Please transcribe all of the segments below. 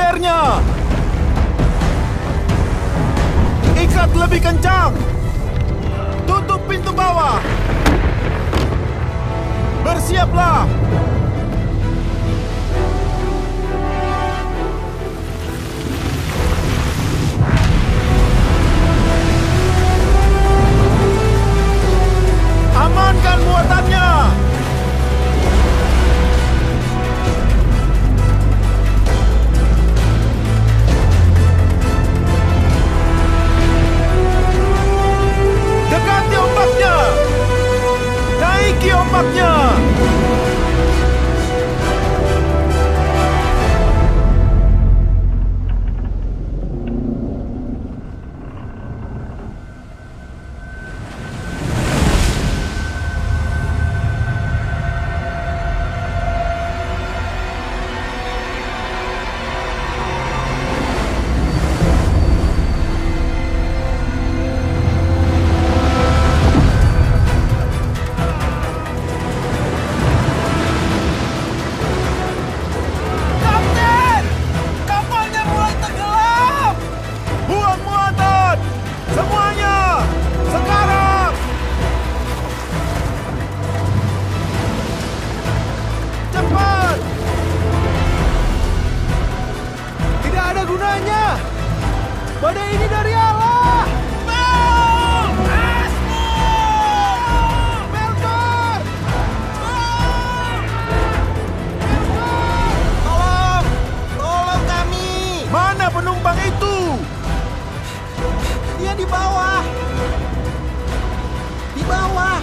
lehernya. Ikat lebih kencang. Tutup pintu bawah. Bersiaplah. Amankan muatannya. Dekati ombaknya. Naiki ombaknya. Badai ini dari Allah. Melkor! Tolong kami. Mana penumpang itu? Dia di bawah. Di bawah.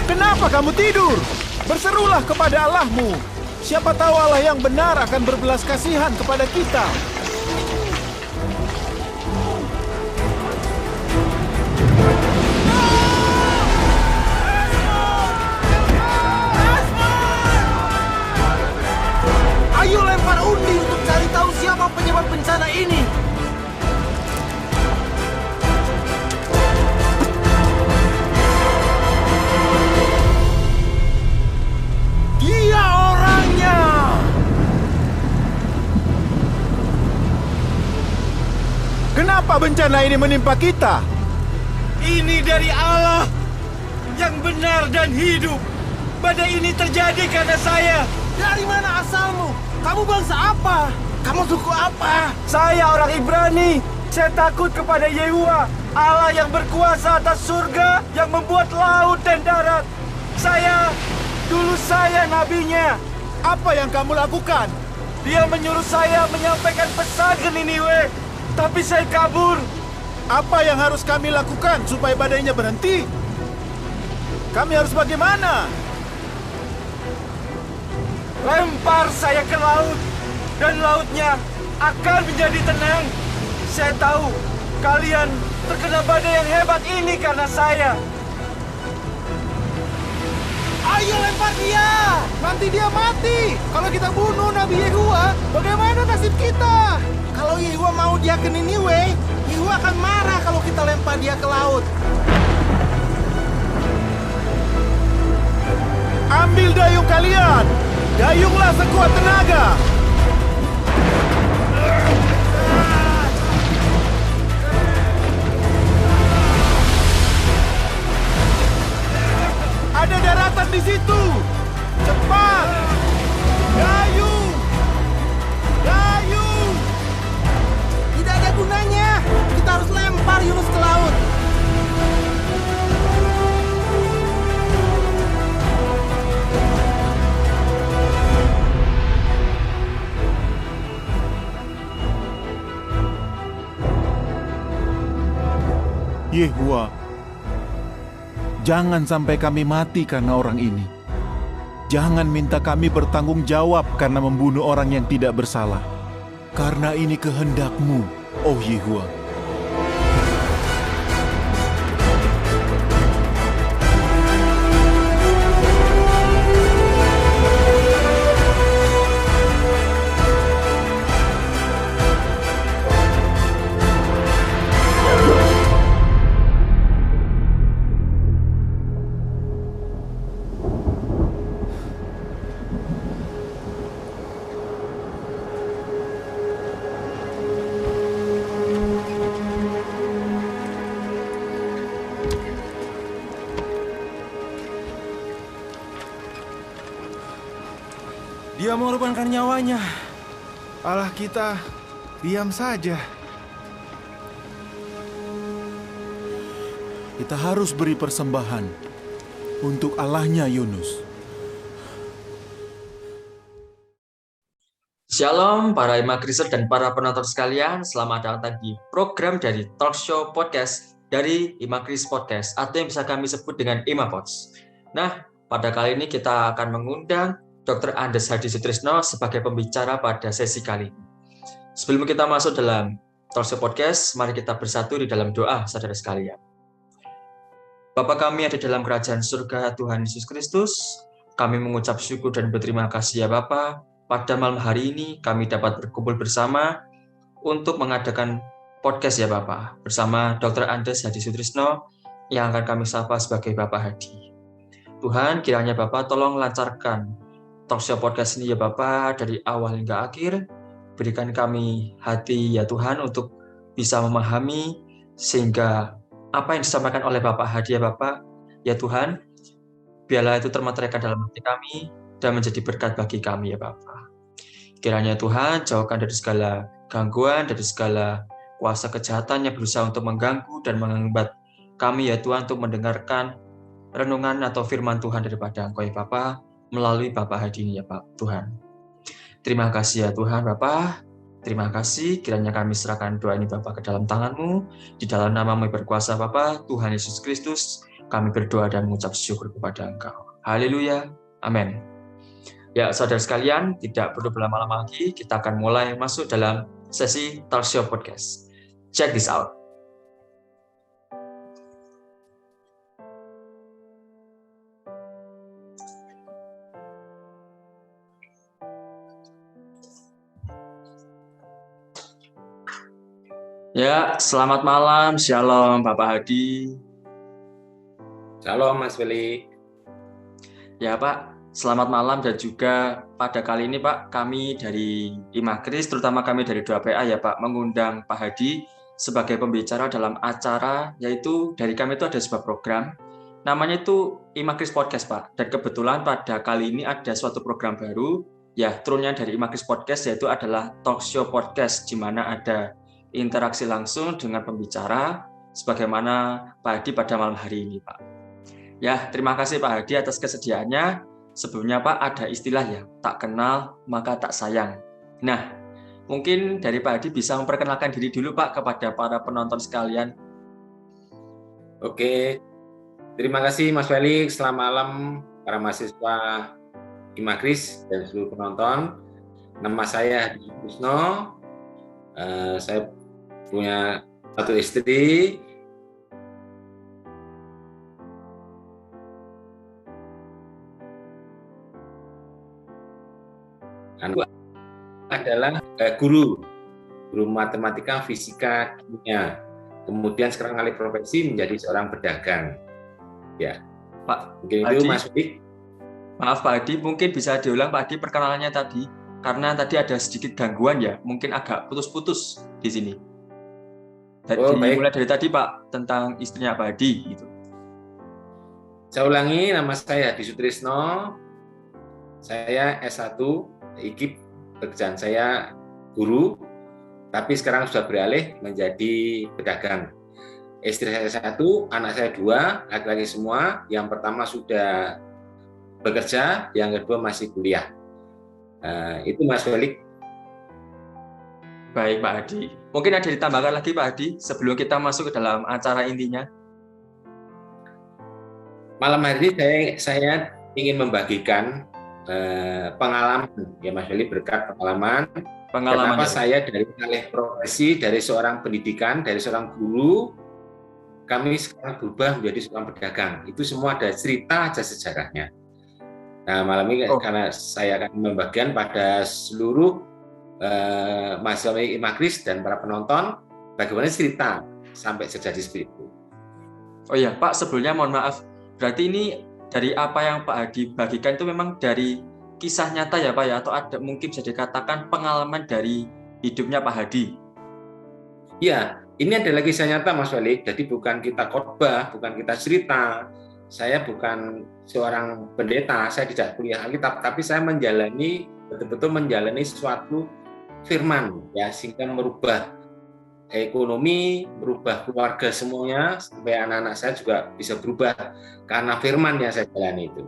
Kenapa kamu tidur? Berserulah kepada Allahmu. Siapa tahu Allah yang benar akan berbelas kasihan kepada kita. Ayo lempar undi untuk cari tahu siapa penyebab bencana ini. Dia orangnya. Kenapa bencana ini menimpa kita? Ini dari Allah yang benar dan hidup. Badai ini terjadi karena saya. Dari mana asalmu? Kamu bangsa apa? Kamu suku apa? Saya orang Ibrani. Saya takut kepada Yehuwa, Allah yang berkuasa atas surga, yang membuat laut dan darat. Dulu saya nabinya. Apa yang kamu lakukan? Dia menyuruh saya menyampaikan pesan ke Niniwe, tapi saya kabur. Apa yang harus kami lakukan supaya badainya berhenti? Kami harus bagaimana? Lempar saya ke laut, dan lautnya akan menjadi tenang. Saya tahu kalian terkena badai yang hebat ini karena saya. Ayo lempar dia! Nanti dia mati! Kalau kita bunuh Nabi Yehuwa, bagaimana nasib kita? Kalau Yehuwa mau dia ke Niniwe, Yehuwa akan marah kalau kita lempar dia ke laut. Ambil dayung kalian! Dayunglah sekuat tenaga! Ada daratan di situ! Cepat! Dayung! Dayung! Tidak ada gunanya. Kita harus lempar Yunus ke laut. Yehuwa, jangan sampai kami mati karena orang ini. Jangan minta kami bertanggung jawab karena membunuh orang yang tidak bersalah. Karena ini kehendak-Mu, oh Yehuwa. Dia mengorbankan nyawanya. Allah kita diam saja. Kita harus beri persembahan untuk Allahnya Yunus. Shalom para imakriser dan para penonton sekalian, selamat datang di program dari Talk Show Podcast dari Imakris Podcast atau yang bisa kami sebut dengan Imapods. Nah, pada kali ini kita akan mengundang Dr. Andes Hadi Sutrisno sebagai pembicara pada sesi kali ini. Sebelum kita masuk dalam Talk Show Podcast, mari kita bersatu di dalam doa, saudara sekalian. Bapa kami ada dalam kerajaan surga Tuhan Yesus Kristus, kami mengucap syukur dan berterima kasih ya Bapa. Pada malam hari ini kami dapat berkumpul bersama untuk mengadakan podcast ya Bapak bersama Dr. Andes Hadi Sutrisno yang akan kami sapa sebagai Bapak Hadi. Tuhan kiranya Bapak tolong lancarkan talk show podcast ini ya Bapak dari awal hingga akhir. Berikan kami hati ya Tuhan untuk bisa memahami sehingga apa yang disampaikan oleh Bapak Hadi ya Bapak ya Tuhan biarlah itu termateraikan dalam hati kami dan menjadi berkat bagi kami ya Bapa. Kiranya Tuhan jauhkan dari segala gangguan, dari segala kuasa kejahatan yang berusaha untuk mengganggu dan menghambat kami ya Tuhan untuk mendengarkan renungan atau firman Tuhan daripada Engkau ya Bapa melalui Bapak Hadi ini ya Pak Tuhan. Terima kasih ya Tuhan Bapa. Terima kasih kiranya kami serahkan doa ini Bapa ke dalam tangan-Mu. Di dalam nama-Mu berkuasa Bapa Tuhan Yesus Kristus kami berdoa dan mengucap syukur kepada Engkau. Haleluya. Amin. Ya, saudara sekalian, tidak perlu berlama-lama lagi, kita akan mulai masuk dalam sesi Talk Show Podcast. Check this out. Ya, selamat malam, shalom Bapak Hadi. Shalom Mas Feli. Ya Pak, selamat malam dan juga pada kali ini Pak, kami dari Imakris, terutama kami dari 2PA ya Pak, mengundang Pak Hadi sebagai pembicara dalam acara, yaitu dari kami itu ada sebuah program, namanya itu Imakris Podcast Pak, dan kebetulan pada kali ini ada suatu program baru, ya turunnya dari Imakris Podcast, yaitu adalah Talk Show Podcast, di mana ada interaksi langsung dengan pembicara, sebagaimana Pak Hadi pada malam hari ini Pak. Ya, terima kasih Pak Hadi atas kesediaannya. Sebelumnya Pak ada istilah ya, tak kenal maka tak sayang. Nah, mungkin dari Pak Hadi bisa memperkenalkan diri dulu Pak kepada para penonton sekalian. Oke, terima kasih Mas Feli. Selamat malam para mahasiswa Imakris dan seluruh penonton. Nama saya Hadi Sutrisno. Saya punya satu istri. Adalah guru matematika, fisika, kimia. Kemudian sekarang alih profesi menjadi seorang pedagang. Ya, Pak mungkin Hadi, itu Mas Feli. Maaf Pak Hadi, mungkin bisa diulang Pak Hadi perkenalannya tadi, karena tadi ada sedikit gangguan ya, mungkin agak putus-putus di sini. Mulai dari tadi Pak tentang istrinya Pak Hadi gitu. Saya ulangi, nama saya Hadi Sutrisno. Saya S1 IKIP, pekerjaan saya guru, tapi sekarang sudah beralih menjadi pedagang. Istri saya satu, anak saya dua, laki-laki semua. Yang pertama sudah bekerja, yang kedua masih kuliah. Itu Mas Felix. Baik Pak Hadi. Mungkin ada ditambahkan lagi Pak Hadi sebelum kita masuk ke dalam acara intinya. Malam hari ini saya ingin membagikan pengalaman ya Mas Feli, berkat pengalaman kenapa saya dari alih profesi dari seorang pendidikan, dari seorang guru, kami sekarang berubah menjadi seorang pedagang. Itu semua ada cerita, ada sejarahnya. Nah malam ini karena saya akan membagikan pada seluruh mahasiswa Imakris dan para penonton bagaimana cerita sampai terjadi seperti itu. Oh iya Pak, sebelumnya mohon maaf, berarti ini dari apa yang Pak Hadi bagikan itu memang dari kisah nyata ya Pak ya, atau ada mungkin bisa dikatakan pengalaman dari hidupnya Pak Hadi? Iya, ini adalah kisah nyata Mas Felix, jadi bukan kita khotbah, bukan kita cerita. Saya bukan seorang pendeta, saya tidak kuliah Alkitab, tapi saya menjalani betul-betul menjalani suatu firman, ya, sehingga merubah ekonomi, merubah keluarga semuanya, sampai anak-anak saya juga bisa berubah karena firman yang saya jalani itu.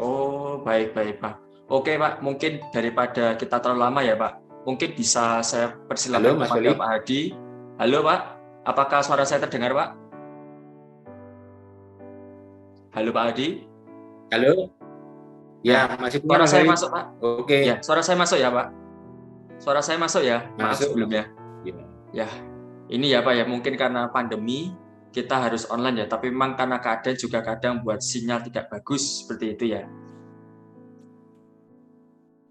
Oh, baik Pak. Oke Pak, mungkin daripada kita terlalu lama ya Pak, mungkin bisa saya persilakan kepada Pak Hadi. Halo Pak, apakah suara saya terdengar Pak? Halo Pak Hadi. Halo. Ya, masih suara saya masuk Pak. Oke. Ya, suara saya masuk ya Pak. Suara saya masuk ya. Maaf sebelumnya. Ya, ini ya Pak ya, mungkin karena pandemi kita harus online ya, tapi memang karena keadaan juga kadang buat sinyal tidak bagus seperti itu ya.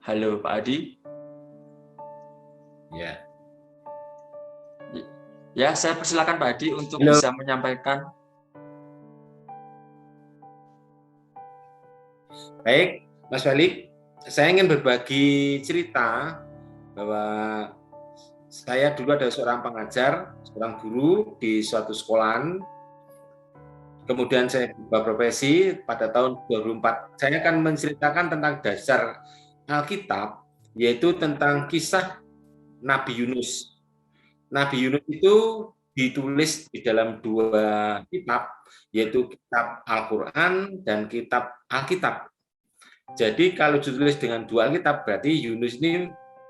Halo Pak Hadi. Ya. Ya, saya persilakan Pak Hadi untuk bisa menyampaikan. Baik, Mas Wali, saya ingin berbagi cerita bahwa saya dulu adalah seorang pengajar, seorang guru di suatu sekolahan. Kemudian saya berubah profesi pada tahun 2004. Saya akan menceritakan tentang dasar Alkitab, yaitu tentang kisah Nabi Yunus. Nabi Yunus itu ditulis di dalam 2 kitab, yaitu kitab Al-Quran dan kitab Alkitab. Jadi kalau ditulis dengan 2 Alkitab, berarti Yunus ini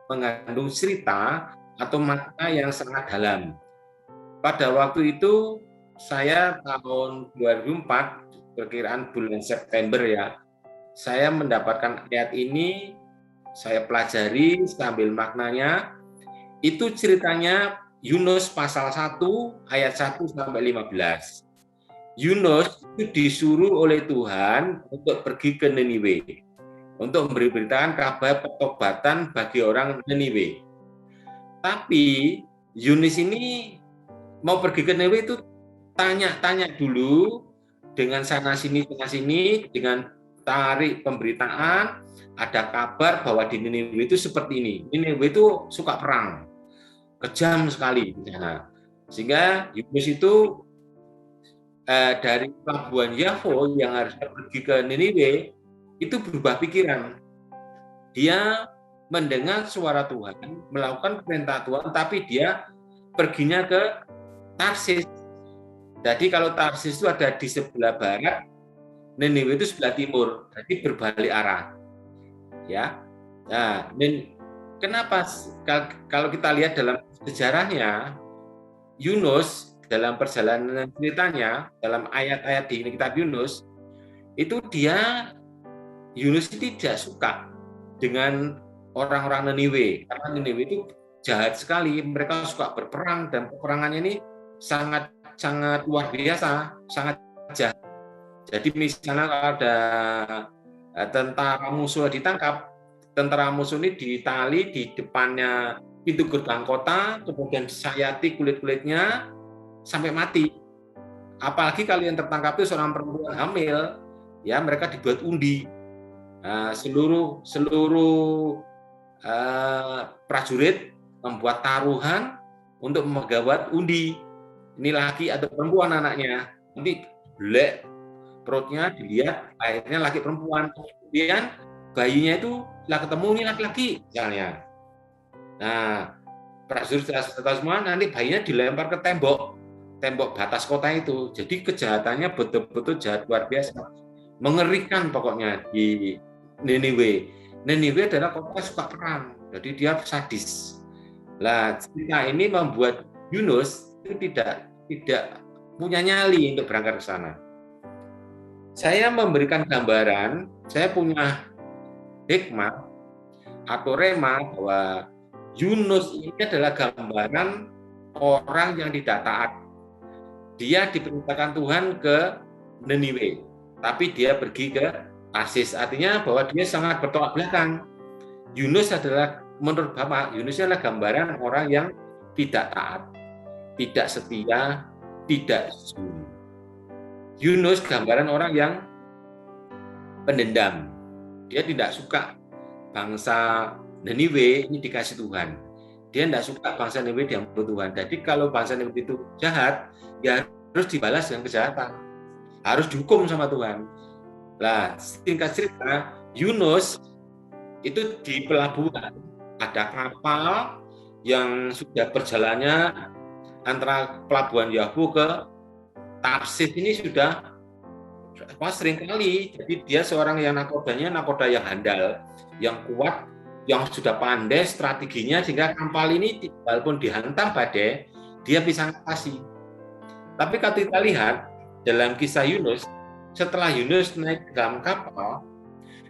mengandung cerita atau makna yang sangat dalam. Pada waktu itu saya tahun 2004, perkiraan bulan September ya, saya mendapatkan ayat ini, saya pelajari sambil maknanya. Itu ceritanya Yunus pasal 1 ayat 1 sampai 15. Yunus itu disuruh oleh Tuhan untuk pergi ke Niniwe, untuk memberitakan kabar pertobatan bagi orang Niniwe. Tapi Yunus ini mau pergi ke Niniwe itu tanya-tanya dulu dengan sana sini, dengan tarik pemberitaan, ada kabar bahwa di Niniwe itu seperti ini. Niniwe itu suka perang, kejam sekali. Nah, sehingga Yunus itu dari pelabuhan Yafo yang harusnya pergi ke Niniwe itu berubah pikiran. Dia mendengar suara Tuhan, melakukan perintah Tuhan, tapi dia perginya ke Tarsis. Jadi kalau Tarsis itu ada di sebelah barat, Niniwe itu sebelah timur, jadi berbalik arah. Ya, nah, kenapa? Kalau kita lihat dalam sejarahnya, Yunus dalam perjalanan ceritanya, dalam ayat-ayat di kitab Yunus, itu Yunus itu tidak suka dengan orang-orang Niniwe, karena Niniwe itu jahat sekali, mereka suka berperang dan peperangannya ini sangat luar biasa, sangat jahat. Jadi misalnya kalau ada tentara musuh ditangkap, tentara musuh ini ditali di depannya pintu gerbang kota, kemudian sayati kulit-kulitnya sampai mati. Apalagi kalau yang tertangkap itu seorang perempuan hamil, ya mereka dibuat undi. Nah, seluruh prajurit membuat taruhan untuk menggawat undi. Ini laki atau perempuan anaknya. Nanti belek perutnya dilihat, akhirnya laki perempuan. Kemudian bayinya itu setelah ketemu ini laki-laki misalnya. Nah, prajurit tahu semua, nanti bayinya dilempar ke tembok batas kota itu. Jadi kejahatannya betul-betul jahat luar biasa, mengerikan pokoknya di Niniwe. Niniwe adalah kota suka perang, jadi dia sadis. Lah, cerita ini membuat Yunus itu tidak punya nyali untuk berangkat ke sana. Saya memberikan gambaran, saya punya hikmah atau rema bahwa Yunus ini adalah gambaran orang yang tidak taat. Dia diperintahkan Tuhan ke Niniwe, tapi dia pergi ke Tarsis. Artinya bahwa dia sangat bertolak belakang. Yunus adalah, menurut Bapak, Yunus adalah gambaran orang yang tidak taat, tidak setia, tidak jujur. Yunus gambaran orang yang pendendam. Dia tidak suka bangsa Niniwe ini dikasih Tuhan. Dia tidak suka bangsa Niniwe diampuni Tuhan. Jadi kalau bangsa Niniwe itu jahat, ya harus dibalas dengan kejahatan. Harus dihukum sama Tuhan. Nah, singkat cerita, Yunus itu di pelabuhan ada kapal yang sudah perjalannya antara pelabuhan Yahu ke Tarsis ini sudah sering kali. Jadi dia seorang yang nakoda yang handal, yang kuat, yang sudah pandai strateginya, sehingga kapal ini walaupun dihantam badai, dia bisa ngatasi. Tapi kalau kita lihat dalam kisah Yunus, setelah Yunus naik ke dalam kapal,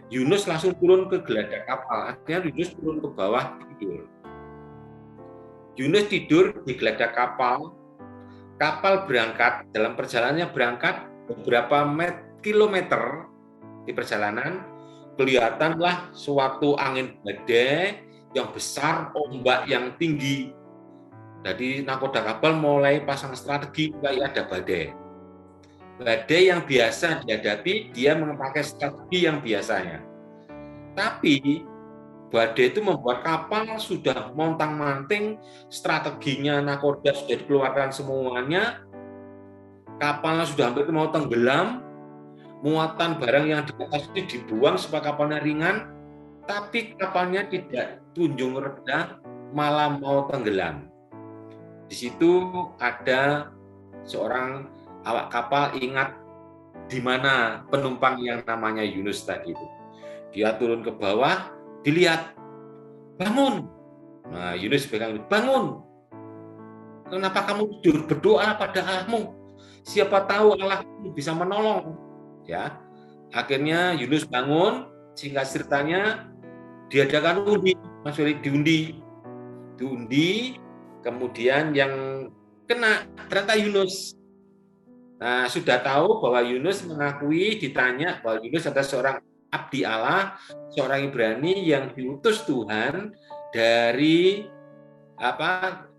Yunus langsung turun ke geladak kapal. Artinya Yunus turun ke bawah tidur. Yunus tidur di geladak kapal. Kapal berangkat, dalam perjalanannya berangkat beberapa kilometer di perjalanan, kelihatanlah suatu angin badai yang besar, ombak yang tinggi. Jadi nakoda kapal mulai pasang strategi kayak ada badai. Badai yang biasa dihadapi, dia memakai strategi yang biasanya. Tapi badai itu membuat kapal sudah montang-manting, strateginya nakoda sudah dikeluarkan semuanya, kapalnya sudah hampir mau tenggelam, muatan barang yang di atas itu dibuang supaya kapalnya ringan, tapi kapalnya tidak kunjung reda, malah mau tenggelam. Di situ ada seorang awak kapal ingat di mana penumpang yang namanya Yunus tadi itu. Dia turun ke bawah, dilihat, bangun. Nah, Yunus bilang, bangun. Kenapa kamu tidur? Berdoa pada Allahmu. Siapa tahu Allah bisa menolong. Ya, akhirnya Yunus bangun. Singkat ceritanya, diadakan undi, Mas Willy, diundi. Kemudian yang kena ternyata Yunus. Nah, sudah tahu bahwa Yunus mengakui, ditanya bahwa Yunus adalah seorang abdi Allah, seorang Ibrani yang diutus Tuhan dari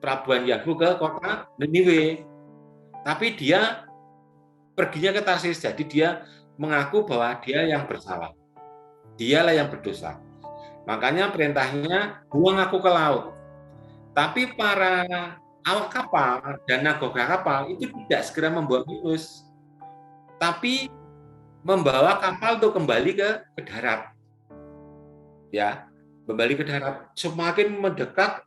pelabuhan Yahu ke kota Niniwe. Tapi dia perginya ke Tarsis, jadi dia mengaku bahwa dia yang bersalah. Dialah yang berdosa. Makanya perintahnya buang aku ke laut. Tapi para awak kapal dan nakoda kapal itu tidak segera membuang Yunus, tapi membawa kapal untuk kembali ke darat. Ya, kembali ke darat. Semakin mendekat,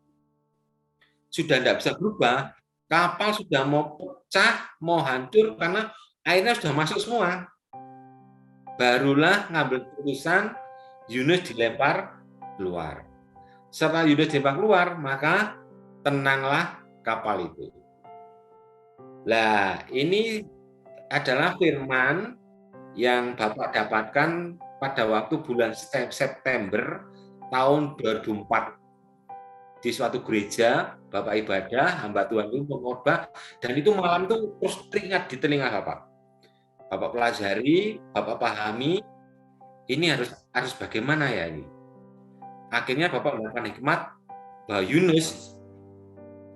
sudah tidak bisa berubah. Kapal sudah mau pecah, mau hancur karena airnya sudah masuk semua. Barulah ngambil keputusan Yunus dilempar keluar. Setelah Yunus dilempar keluar, maka tenanglah kapal itu. Nah, ini adalah firman yang Bapak dapatkan pada waktu bulan September tahun 2004 di suatu gereja. Bapak ibadah, hamba Tuhan itu mengkhotbah, dan itu malam itu terus teringat di telinga Bapak. Bapak pelajari, Bapak pahami, ini harus bagaimana ya ini. Akhirnya Bapak melakukan hikmat bahwa Yunus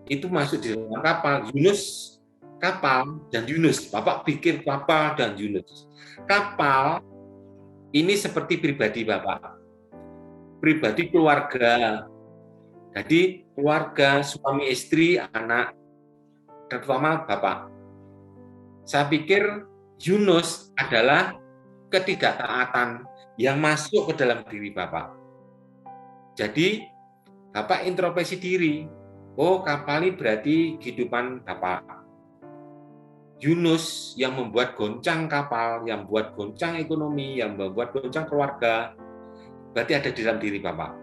itu masuk di dalam kapal. Yunus, kapal, dan Yunus. Bapak pikir kapal dan Yunus. Kapal ini seperti pribadi Bapak. Pribadi keluarga. Jadi keluarga, suami, istri, anak, terutama Bapak. Saya pikir Yunus adalah ketidaktaatan yang masuk ke dalam diri Bapak. Jadi Bapak introspeksi diri. Oh, kapal ini berarti kehidupan Bapak. Yunus yang membuat goncang kapal, yang membuat goncang ekonomi, yang membuat goncang keluarga, berarti ada di dalam diri Bapak.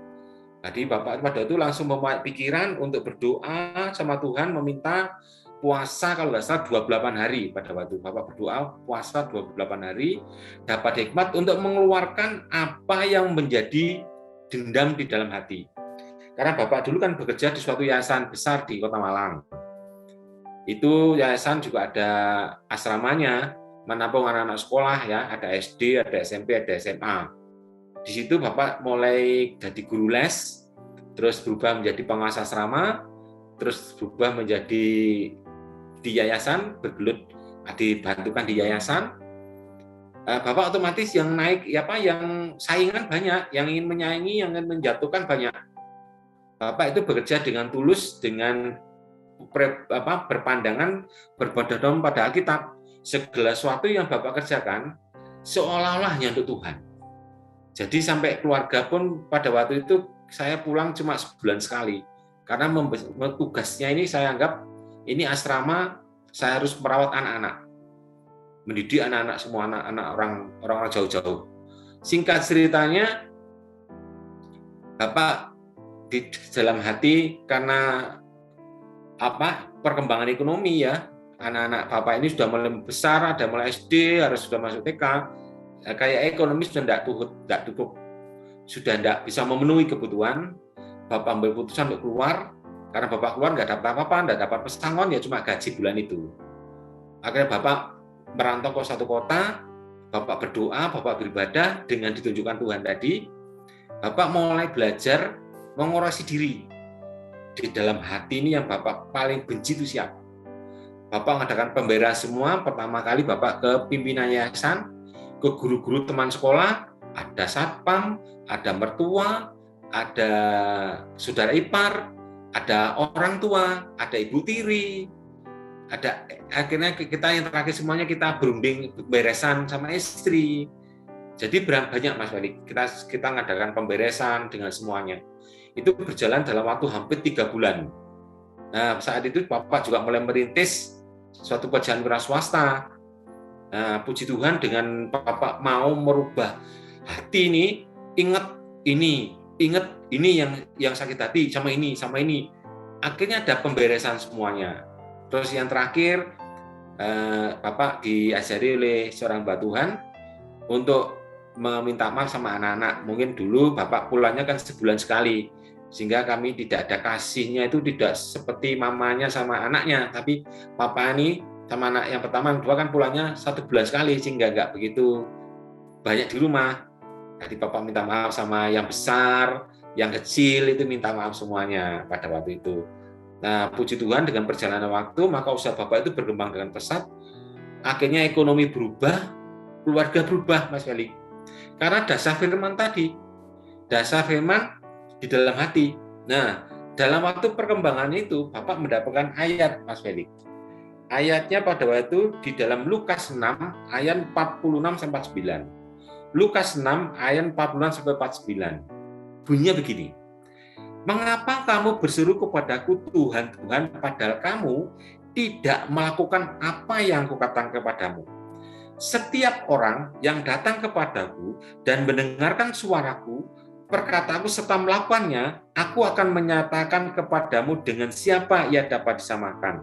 Jadi Bapak pada itu langsung mempunyai pikiran untuk berdoa sama Tuhan, meminta puasa kalau nggak salah 28 hari. Pada waktu Bapak berdoa puasa 28 hari, dapat hikmat untuk mengeluarkan apa yang menjadi dendam di dalam hati. Karena Bapak dulu kan bekerja di suatu yayasan besar di Kota Malang. Itu yayasan juga ada asramanya, menampung anak-anak sekolah ya, ada SD, ada SMP, ada SMA. Di situ Bapak mulai jadi guru les, terus berubah menjadi pengawas asrama, terus berubah menjadi di yayasan, bergelut dibantukan di yayasan. Bapak otomatis yang naik yang saingan banyak, yang ingin menyaingi, yang ingin menjatuhkan banyak. Bapak itu bekerja dengan tulus, dengan berpandangan berpedoman pada Alkitab. Segala sesuatu yang Bapak kerjakan seolah-olah hanya untuk Tuhan. Jadi sampai keluarga pun pada waktu itu saya pulang cuma sebulan sekali. Karena tugasnya ini saya anggap ini asrama, saya harus merawat anak-anak. Mendidik anak-anak semua, anak-anak orang-orang jauh-jauh. Singkat ceritanya, Bapak di dalam hati karena perkembangan ekonomi ya, anak-anak Bapak ini sudah mulai besar, ada mulai SD, harus sudah masuk TK, kayak ekonomi sudah tidak cukup, sudah tidak bisa memenuhi kebutuhan. Bapak ambil putusan untuk keluar, karena Bapak keluar nggak dapat apa-apa, nggak dapat pesangon, ya cuma gaji bulan itu. Akhirnya Bapak merantau ke satu kota, Bapak berdoa, Bapak beribadah dengan ditunjukkan Tuhan tadi. Bapak mulai belajar mengoreksi diri. Di dalam hati ini yang Bapak paling benci itu siapa? Bapak mengadakan pemberian semua. Pertama kali Bapak ke pimpinan yayasan, ke guru-guru teman sekolah, ada satpam, ada mertua, ada saudara ipar, ada orang tua, ada ibu tiri, ada akhirnya kita yang terakhir semuanya kita berunding beresan sama istri. Jadi banyak Mas Wali, kita ngadakan pemberesan dengan semuanya. Itu berjalan dalam waktu hampir 3 bulan. Nah, saat itu Bapak juga mulai merintis suatu pekerjaan wira swasta. Nah, puji Tuhan dengan Bapak mau merubah hati ini, ingat ini yang sakit hati sama ini. Akhirnya ada pemberesan semuanya. Terus yang terakhir, Bapak diajari oleh seorang Mbak Tuhan untuk meminta maaf sama anak-anak. Mungkin dulu Bapak pulangnya kan sebulan sekali, sehingga kami tidak ada kasihnya, itu tidak seperti mamanya sama anaknya, tapi Papa ini sama anak yang pertama, yang kedua kan pulangnya 1 bulan sekali, sehingga nggak begitu banyak di rumah. Jadi Papa minta maaf sama yang besar, yang kecil itu minta maaf semuanya pada waktu itu. Nah, puji Tuhan dengan perjalanan waktu, maka usaha Bapak itu berkembang dengan pesat. Akhirnya ekonomi berubah, keluarga berubah, Mas Felix. Karena dasar firman tadi, dasar firman di dalam hati. Nah, dalam waktu perkembangan itu, Bapak mendapatkan ayat, Mas Felix. Ayatnya pada waktu itu di dalam Lukas 6, ayat 46-49. Lukas 6, ayat 46-49. Bunyinya begini. Mengapa kamu berseru kepadaku, Tuhan, Tuhan, padahal kamu tidak melakukan apa yang kukatakan kepadamu? Setiap orang yang datang kepadaku dan mendengarkan suaraku, perkataanku serta melakukannya, aku akan menyatakan kepadamu dengan siapa ia dapat disamakan.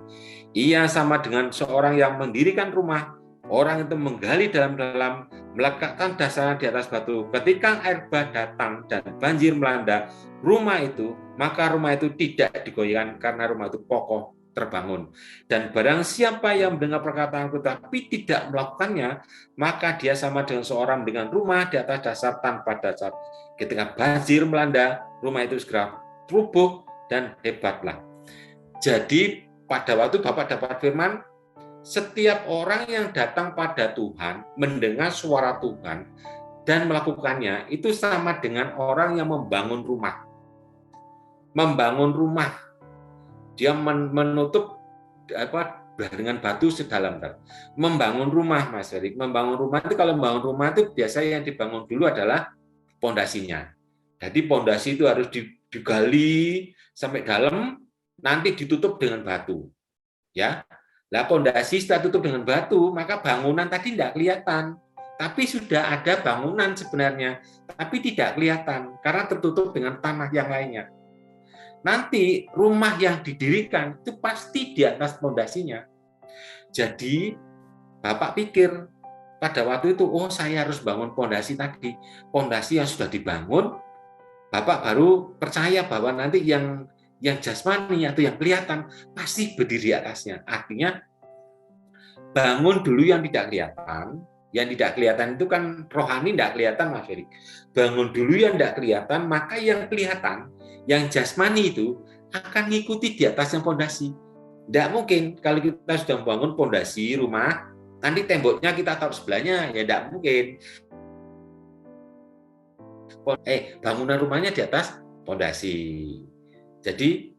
Ia sama dengan seorang yang mendirikan rumah. Orang itu menggali dalam-dalam, meletakkan dasarnya di atas batu. Ketika air bah datang dan banjir melanda rumah itu, maka rumah itu tidak digoyahkan karena rumah itu kokoh terbangun. Dan barang siapa yang mendengar perkataanku tapi tidak melakukannya, maka dia sama dengan seorang dengan rumah di atas dasar tanpa dasar. Ketika banjir melanda, rumah itu segera rubuh dan hebatlah. Jadi pada waktu Bapak dapat firman, setiap orang yang datang pada Tuhan, mendengar suara Tuhan dan melakukannya, itu sama dengan orang yang membangun rumah. Membangun rumah, dia menutup dengan batu sedalam. Membangun rumah, Mas Erik. Membangun rumah itu, kalau membangun rumah itu biasanya yang dibangun dulu adalah pondasinya. Jadi pondasi itu harus digali sampai dalam, nanti ditutup dengan batu. Ya, lah pondasi setelah tutup dengan batu, maka bangunan tadi tidak kelihatan. Tapi sudah ada bangunan sebenarnya, tapi tidak kelihatan karena tertutup dengan tanah yang lainnya. Nanti rumah yang didirikan itu pasti di atas pondasinya. Jadi Bapak pikir pada waktu itu, oh saya harus bangun pondasi tadi. Pondasi yang sudah dibangun, Bapak baru percaya bahwa nanti yang jasmani atau yang kelihatan pasti berdiri di atasnya. Artinya bangun dulu yang tidak kelihatan. Yang tidak kelihatan itu kan rohani tidak kelihatan, Mas Ferry. Bangun dulu yang tidak kelihatan, maka yang kelihatan, yang jasmani itu akan mengikuti di atasnya pondasi. Tidak mungkin kalau kita sudah membangun pondasi rumah, nanti temboknya kita taruh sebelahnya, ya tidak mungkin. Bangunan rumahnya di atas pondasi. Jadi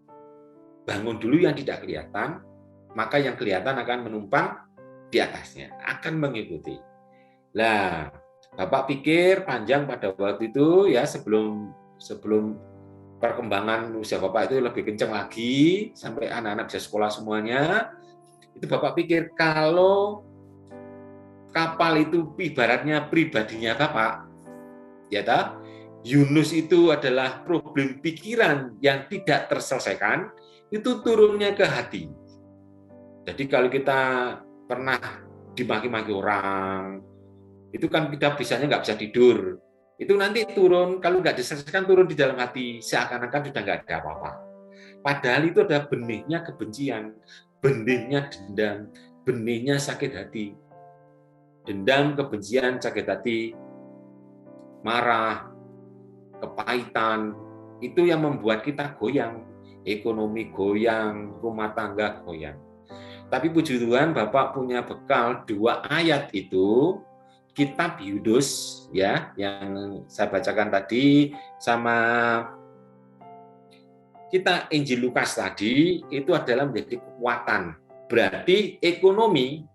bangun dulu yang tidak kelihatan, maka yang kelihatan akan menumpang di atasnya, akan mengikuti. Nah, Bapak pikir panjang pada waktu itu ya, sebelum perkembangan usia Bapak itu lebih kencang lagi sampai anak-anak bisa sekolah semuanya. Itu Bapak pikir kalau kapal itu ibaratnya pribadinya Bapak, ya toh, Yunus itu adalah problem pikiran yang tidak terselesaikan, itu turunnya ke hati. Jadi kalau kita pernah dimaki-maki orang, itu kan kita bisanya nggak bisa tidur. Itu nanti turun, kalau nggak diselesaikan turun di dalam hati, seakan-akan sudah nggak ada apa-apa. Padahal itu ada benihnya kebencian, benihnya dendam, benihnya sakit hati. Dendam, kebencian, sakit hati, marah, kepahitan, itu yang membuat kita goyang. Ekonomi goyang, rumah tangga goyang. Tapi puji Tuhan, Bapak punya bekal 2 ayat itu, kitab Yunus ya, yang saya bacakan tadi, sama kita Injil Lukas tadi, itu adalah menjadi kekuatan. Berarti ekonomi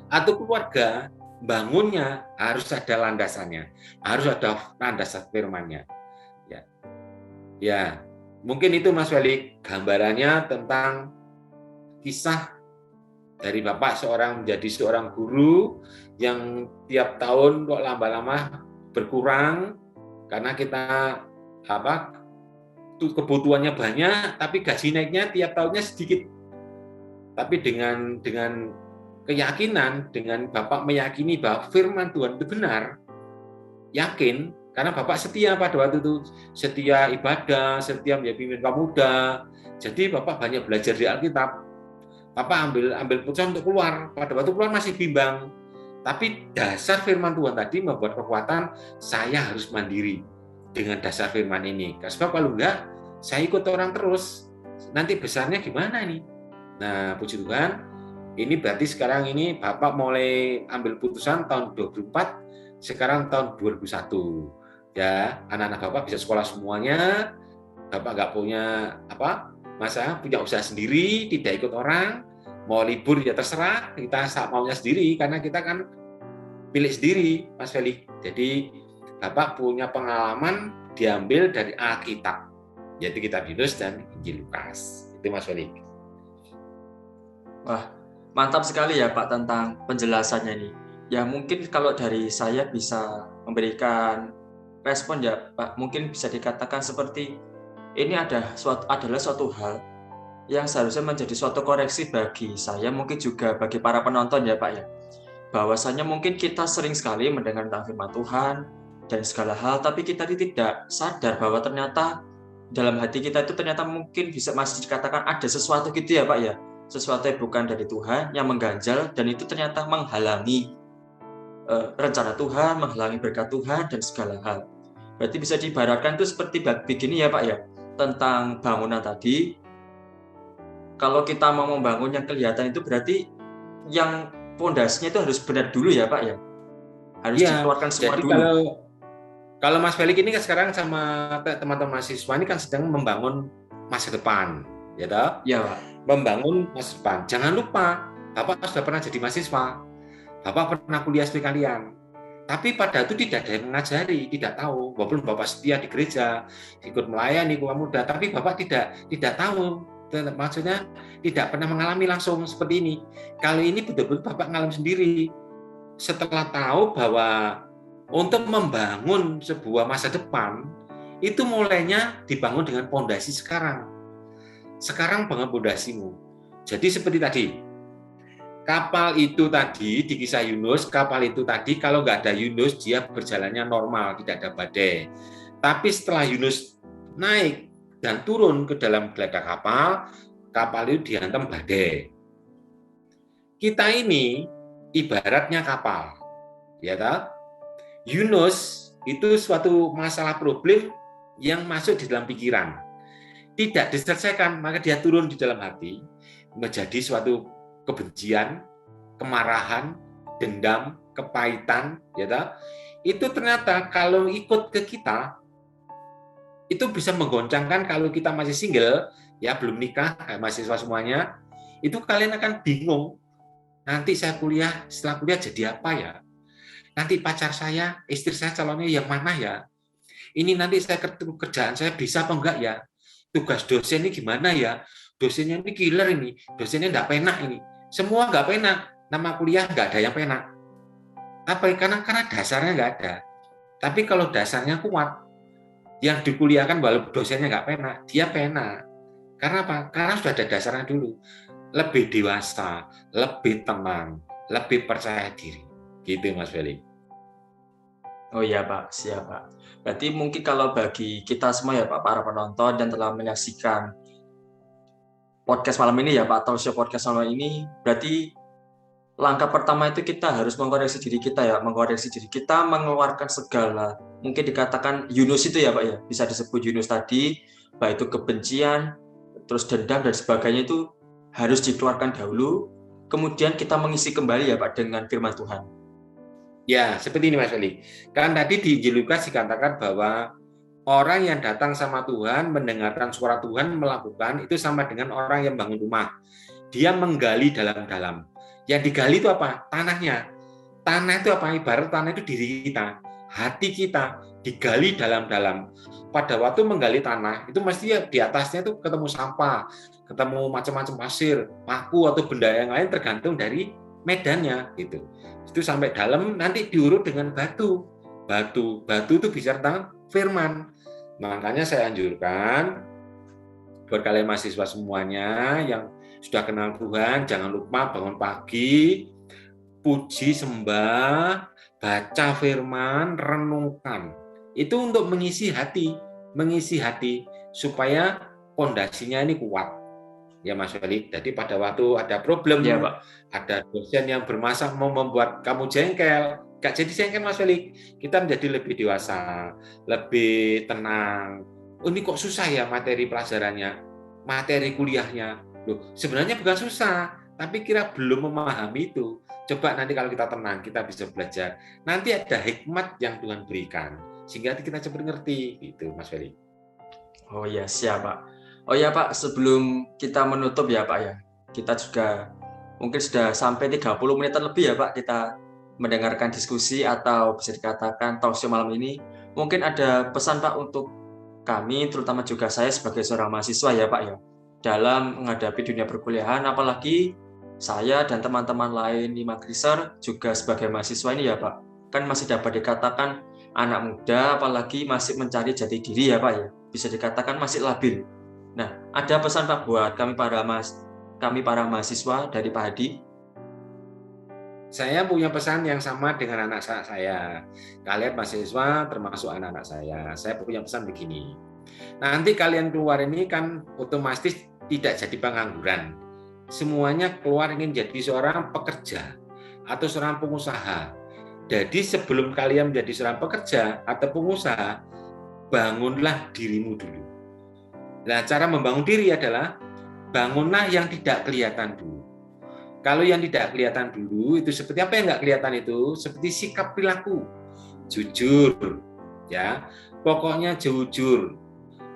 atau keluarga bangunnya harus ada landasannya, harus ada landasan firman-Nya. Ya, mungkin itu Mas Weli gambarannya tentang kisah dari Bapak menjadi seorang guru yang tiap tahun kok lama-lama berkurang karena kita kebutuhannya banyak, tapi gaji naiknya tiap tahunnya sedikit. Tapi dengan keyakinan, dengan Bapak meyakini bahwa firman Tuhan itu benar, yakin, karena Bapak setia pada waktu itu, setia ibadah, setia menjadi pemimpin pemuda. Jadi Bapak banyak belajar di Alkitab. Bapak ambil putusan untuk keluar. Pada waktu keluar masih bimbang. Tapi dasar firman Tuhan tadi membuat kekuatan, saya harus mandiri dengan dasar firman ini. Sebab kalau enggak, saya ikut orang terus. Nanti besarnya gimana nih? Nah, puji Tuhan, ini berarti sekarang ini Bapak mulai ambil putusan tahun 2024, sekarang tahun 2001. Ya, anak-anak Bapak bisa sekolah semuanya. Bapak nggak punya masa punya usaha sendiri, tidak ikut orang, mau libur ya terserah, kita maunya sendiri, karena kita kan pilih sendiri, Mas Feli. Jadi Bapak punya pengalaman diambil dari Alkitab, yaitu kitab Yunus dan Injil Lukas. Itu Mas Feli. Wah, mantap sekali ya Pak tentang penjelasannya ini. Ya mungkin kalau dari saya bisa memberikan respon ya Pak, mungkin bisa dikatakan seperti ini adalah suatu hal yang seharusnya menjadi suatu koreksi bagi saya, mungkin juga bagi para penonton ya Pak ya. Bahwasanya mungkin kita sering sekali mendengar tentang firman Tuhan dan segala hal, tapi kita tidak sadar bahwa ternyata dalam hati kita itu ternyata mungkin bisa masih dikatakan ada sesuatu gitu ya Pak ya. Sesuatu yang bukan dari Tuhan, yang mengganjal, dan itu ternyata menghalangi rencana Tuhan, menghalangi berkat Tuhan, dan segala hal. Berarti bisa diibaratkan itu seperti begini ya Pak ya. Tentang bangunan tadi, kalau kita mau membangun yang kelihatan itu berarti yang pondasinya itu harus benar dulu ya Pak ya, harus dikeluarkan semua dulu. Kalau Mas Felix ini kan sekarang sama teman-teman mahasiswa ini kan sedang membangun masa depan, ya toh? Ya Pak. Membangun masa depan. Jangan lupa, Bapak sudah pernah jadi mahasiswa, Bapak pernah kuliah seperti kalian. Tapi pada itu tidak ada yang mengajari, tidak tahu. Walaupun Bapak setia di gereja, ikut melayani kaum muda, tapi Bapak tidak tahu. Maksudnya tidak pernah mengalami langsung seperti ini. Kali ini betul-betul Bapak mengalami sendiri. Setelah tahu bahwa untuk membangun sebuah masa depan, itu mulainya dibangun dengan pondasi sekarang. Sekarang bangun pondasimu. Jadi seperti tadi, kapal itu tadi di kisah Yunus, kapal itu tadi kalau nggak ada Yunus dia berjalannya normal, tidak ada badai. Tapi setelah Yunus naik dan turun ke dalam geladak kapal, kapal itu dihantam badai. Kita ini ibaratnya kapal, ya tak? Yunus itu suatu masalah problem yang masuk di dalam pikiran, tidak diselesaikan, maka dia turun di dalam hati menjadi suatu kebencian, kemarahan, dendam, kepahitan, ya tak? Itu ternyata kalau ikut ke kita, itu bisa menggoncangkan. Kalau kita masih single, ya belum nikah, mahasiswa semuanya, itu kalian akan bingung. Nanti saya setelah kuliah jadi apa ya? nanti pacar saya, istri saya calonnya yang mana ya? Ini nanti saya kerjaan saya bisa apa enggak ya? Tugas dosen ini gimana ya? Dosennya ini killer ini, dosennya enggak penak ini. Semua enggak penak, nama kuliah enggak ada yang penak. Apa? Karena dasarnya enggak ada. Tapi kalau dasarnya kuat, yang dikuliahkan walaupun dosennya enggak penak, dia penak. Karena apa? Karena sudah ada dasarnya dulu. Lebih dewasa, lebih tenang, lebih percaya diri. Gitu Mas Felix. Oh iya Pak, siap Pak. Berarti mungkin kalau bagi kita semua ya Pak, para penonton dan telah menyaksikan podcast malam ini ya Pak, talk show podcast malam ini, berarti langkah pertama itu kita harus mengkoreksi diri kita ya, mengkoreksi diri kita, mengeluarkan segala, mungkin dikatakan Yunus itu ya Pak ya, bisa disebut Yunus tadi, baik itu kebencian, terus dendam dan sebagainya itu harus dikeluarkan dahulu, kemudian kita mengisi kembali ya Pak dengan firman Tuhan. Ya, seperti ini Mas Felix. Kan tadi di Injil Lukas dikatakan bahwa orang yang datang sama Tuhan, mendengarkan suara Tuhan, melakukan, itu sama dengan orang yang bangun rumah. Dia menggali dalam-dalam. Yang digali itu apa? Tanahnya. Tanah itu apa? Ibarat tanah itu diri kita. Hati kita digali dalam-dalam. Pada waktu menggali tanah, itu mesti di atasnya itu ketemu sampah, ketemu macam-macam pasir, paku, atau benda yang lain tergantung dari medannya. Gitu. Itu sampai dalam, nanti diurut dengan batu. Batu itu bisa tentang firman. Makanya saya anjurkan buat kalian mahasiswa semuanya yang sudah kenal Tuhan, jangan lupa bangun pagi, puji, sembah, baca firman, renungkan. Itu untuk mengisi hati supaya pondasinya ini kuat. Ya Mas Felix, jadi pada waktu ada problem, ya, Pak, ada dosen yang bermasalah mau membuat kamu jengkel, gak jadi jengkel Mas Felix, kita menjadi lebih dewasa, lebih tenang. Oh, ini kok susah ya materi pelajarannya, materi kuliahnya. Loh, sebenarnya bukan susah, tapi kira belum memahami itu. Coba nanti kalau kita tenang, kita bisa belajar. Nanti ada hikmat yang Tuhan berikan, sehingga kita cepat ngerti, gitu Mas Felix. Oh ya, siap Pak. Oh ya Pak, sebelum kita menutup ya Pak ya, kita juga mungkin sudah sampai 30 menitan lebih ya Pak, kita mendengarkan diskusi atau bisa dikatakan talk show malam ini. Mungkin ada pesan Pak untuk kami, terutama juga saya sebagai seorang mahasiswa ya Pak ya, dalam menghadapi dunia perkuliahan, apalagi saya dan teman-teman lain di Magriser juga sebagai mahasiswa ini ya Pak, kan masih dapat dikatakan anak muda, apalagi masih mencari jati diri ya Pak ya, bisa dikatakan masih labil. Nah, ada pesan Pak buat kami para mahasiswa dari Pak Hadi? Saya punya pesan yang sama dengan anak saya. Kalian mahasiswa termasuk anak-anak saya. Saya punya pesan begini. Nanti kalian keluar ini kan otomatis tidak jadi pengangguran. Semuanya keluar ingin jadi seorang pekerja atau seorang pengusaha. Jadi sebelum kalian menjadi seorang pekerja atau pengusaha, bangunlah dirimu dulu. Nah, cara membangun diri adalah bangunlah yang tidak kelihatan dulu. Kalau yang tidak kelihatan dulu itu seperti apa yang nggak kelihatan itu? Seperti sikap perilaku, jujur, ya. Pokoknya jujur,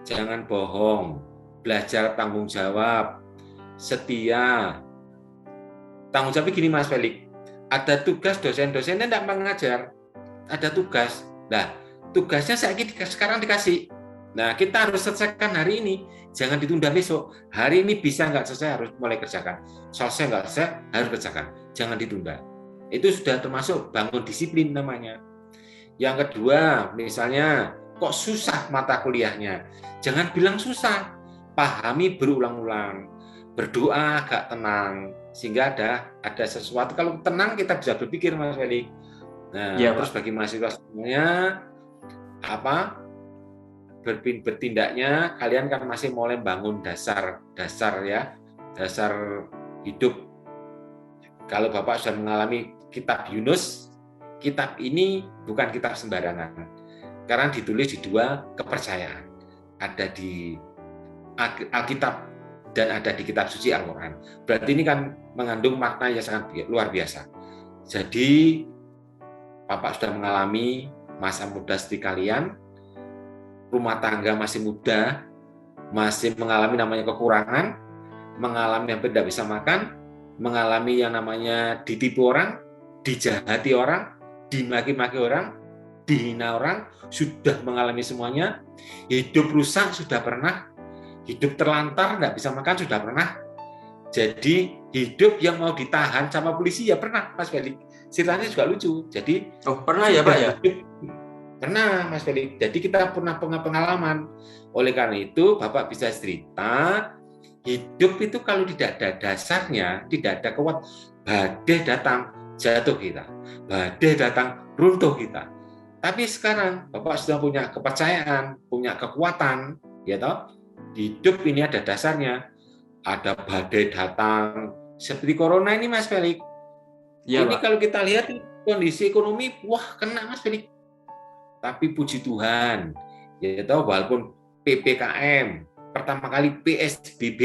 jangan bohong, belajar tanggung jawab, setia. Tanggung jawab gini Mas Felix, ada tugas dosen-dosennya tidak mengajar, ada tugas. Nah, tugasnya sekarang dikasih. Nah, kita harus selesaikan hari ini, jangan ditunda besok. Hari ini bisa nggak selesai, harus mulai kerjakan. Selesai nggak selesai, harus kerjakan. Jangan ditunda. Itu sudah termasuk bangun disiplin namanya. Yang kedua, misalnya, kok susah mata kuliahnya? Jangan bilang susah. Pahami berulang-ulang. Berdoa agak tenang. Sehingga ada sesuatu. Kalau tenang, kita bisa berpikir, Mas Felix. Nah, ya, terus bagi mahasiswa semuanya, bertindaknya kalian kan masih mulai bangun dasar hidup. Kalau Bapak sudah mengalami kitab Yunus, kitab ini bukan kitab sembarangan karena ditulis di dua kepercayaan, ada di Alkitab dan ada di kitab suci Al-Quran. Berarti ini kan mengandung makna yang sangat luar biasa. Jadi Bapak sudah mengalami masa muda seperti kalian, rumah tangga masih muda, masih mengalami namanya kekurangan, mengalami hampir tidak bisa makan, mengalami yang namanya ditipu orang, dijahati orang, dimaki-maki orang, dihina orang, sudah mengalami semuanya, hidup rusak sudah pernah, hidup terlantar, nggak bisa makan sudah pernah, jadi hidup yang mau ditahan sama polisi ya pernah, Mas Felix. Ceritanya juga lucu. Jadi pernah ya Pak ya? Pernah Mas Felix. Jadi kita pernah pengalaman. Oleh karena itu Bapak bisa cerita, hidup itu kalau tidak ada dasarnya, tidak ada kuat, badai datang jatuh kita, badai datang runtuh kita. Tapi sekarang Bapak sudah punya kepercayaan, punya kekuatan, ya toh. Hidup ini ada dasarnya. Ada badai datang seperti corona ini Mas Felix. Ya, ini Pak. Kalau kita lihat kondisi ekonomi, wah kena Mas Felix. Tapi puji Tuhan, ya toh, walaupun PPKM, pertama kali PSBB,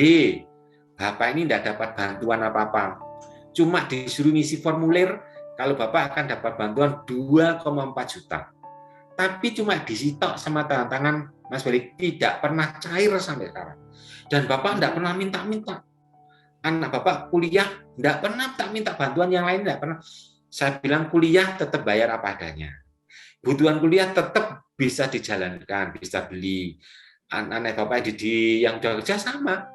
Bapak ini tidak dapat bantuan apa-apa. Cuma disuruh ngisi formulir, kalau Bapak akan dapat bantuan 2,4 juta. Tapi cuma disitok sama tangan Mas Felix, tidak pernah cair sampai sekarang. Dan Bapak tidak pernah minta-minta. Anak Bapak kuliah, tidak pernah minta bantuan yang lain, tidak pernah. Saya bilang kuliah tetap bayar apa adanya. Kebutuhan kuliah tetap bisa dijalankan, bisa beli. Anak Bapak yang udah kerja sama.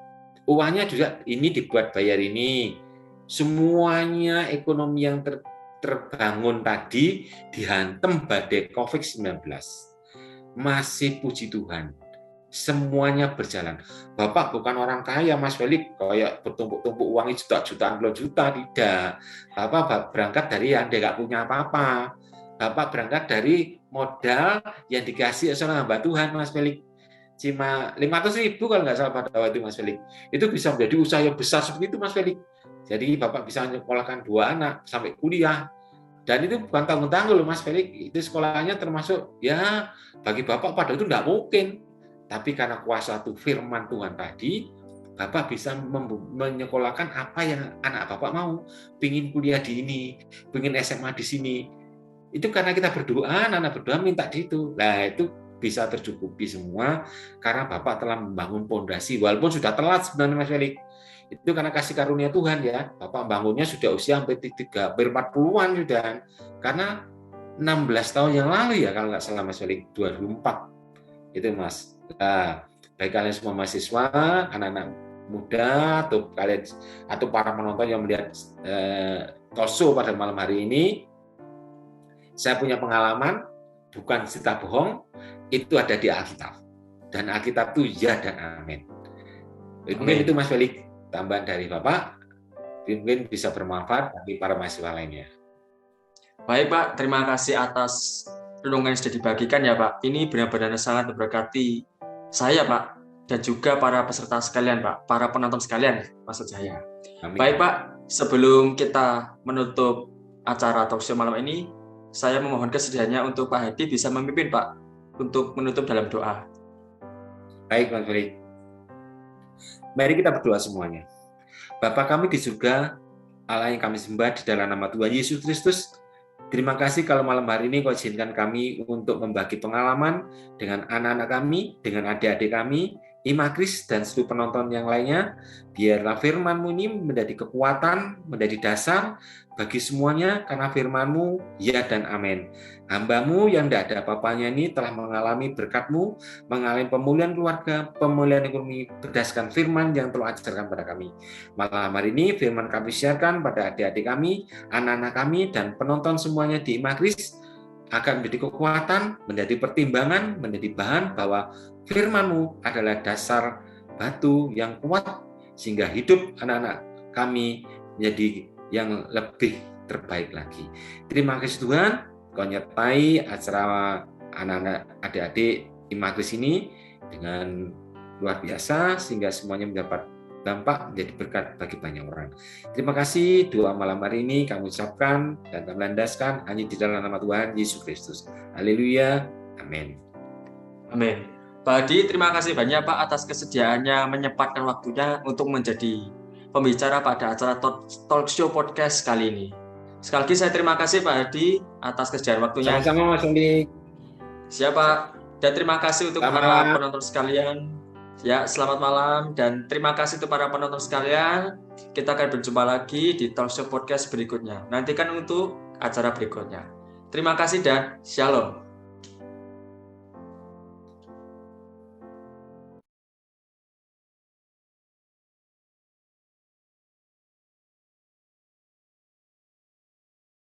Uangnya juga ini dibuat bayar ini. Semuanya ekonomi yang terbangun tadi dihantam badai COVID-19. Masih puji Tuhan. Semuanya berjalan. Bapak bukan orang kaya Mas Felix, kayak bertumpuk-tumpuk uangnya juta-jutaan, juta, tidak. Bapak berangkat dari yang dia nggak punya apa-apa. Bapak berangkat dari modal yang dikasih oleh hamba Tuhan, Mas Felix. Cuma 500.000 kalau nggak salah pada waktu itu, Mas Felix. Itu bisa menjadi usaha yang besar seperti itu, Mas Felix. Jadi Bapak bisa menyekolahkan 2 anak sampai kuliah. Dan itu bukan tanggung-tanggung loh, Mas Felix. Itu sekolahnya termasuk, ya bagi Bapak pada itu nggak mungkin. Tapi karena kuasa Tuhan, firman Tuhan tadi, Bapak bisa menyekolahkan apa yang anak Bapak mau. Pingin kuliah di ini, pingin SMA di sini. Itu karena kita berdoa, anak berdoa minta di itu. Nah, itu bisa tercukupi semua karena Bapak telah membangun pondasi. Walaupun sudah telat sebenarnya Mas Felix. Itu karena kasih karunia Tuhan ya. Bapak bangunnya sudah usia hampir 40-an sudah. Karena 16 tahun yang lalu ya kalau nggak salah Mas Felix, 2004. Itu Mas. Nah, baik kalian semua mahasiswa, anak-anak muda atau para penonton yang melihat talk show pada malam hari ini, saya punya pengalaman, bukan cerita bohong, itu ada di Alkitab. Dan Alkitab itu ya dan amin. Mungkin itu Mas Felix, tambahan dari Bapak, mungkin bisa bermanfaat bagi para mahasiswa lainnya. Baik Pak, terima kasih atas renungan yang sudah dibagikan ya Pak. Ini benar-benar sangat memberkati saya Pak, dan juga para peserta sekalian Pak, para penonton sekalian maksud saya. Amin. Baik Pak, sebelum kita menutup acara talk show malam ini, saya memohon kesediaannya untuk Pak Hadi bisa memimpin Pak untuk menutup dalam doa. Baik Mas Felix. Mari kita berdoa semuanya. Bapa kami di surga, Allah yang kami sembah di dalam nama Tuhan Yesus Kristus, terima kasih kalau malam hari ini Kau izinkan kami untuk membagi pengalaman dengan anak-anak kami, dengan adik-adik kami, Imakris dan seluruh penonton yang lainnya. Biarlah firman-Mu ini menjadi kekuatan, menjadi dasar bagi semuanya karena firman-Mu ya dan amin. Hamba-Mu yang tidak ada apa-apanya ini telah mengalami berkat-Mu, mengalami pemulihan keluarga, pemulihan ekonomi berdasarkan firman yang telah ajarkan pada kami. Malam hari ini firman kami siarkan pada adik-adik kami, anak-anak kami, dan penonton semuanya di Imakris akan menjadi kekuatan, menjadi pertimbangan, menjadi bahan bahwa firman-Mu adalah dasar batu yang kuat sehingga hidup anak-anak kami menjadi yang lebih terbaik lagi. Terima kasih Tuhan, Kau nyertai acara anak-anak adik-adik Imakris ini dengan luar biasa sehingga semuanya mendapat dampak menjadi berkat bagi banyak orang. Terima kasih, doa malam hari ini kami ucapkan dan kami landaskan hanya di dalam nama Tuhan Yesus Kristus. Haleluya. Amin. Amin. Pak Hadi, terima kasih banyak Pak atas kesediaannya menyempatkan waktunya untuk menjadi pembicara pada acara Talk Show Podcast kali ini. Sekali lagi saya terima kasih Pak Hadi atas kesediaan waktunya. Sama-sama Mas Andi. Siap Pak. Dan terima kasih untuk para penonton sekalian. Ya, selamat malam dan terima kasih untuk para penonton sekalian. Kita akan berjumpa lagi di Talk Show Podcast berikutnya. Nantikan untuk acara berikutnya. Terima kasih dan shalom.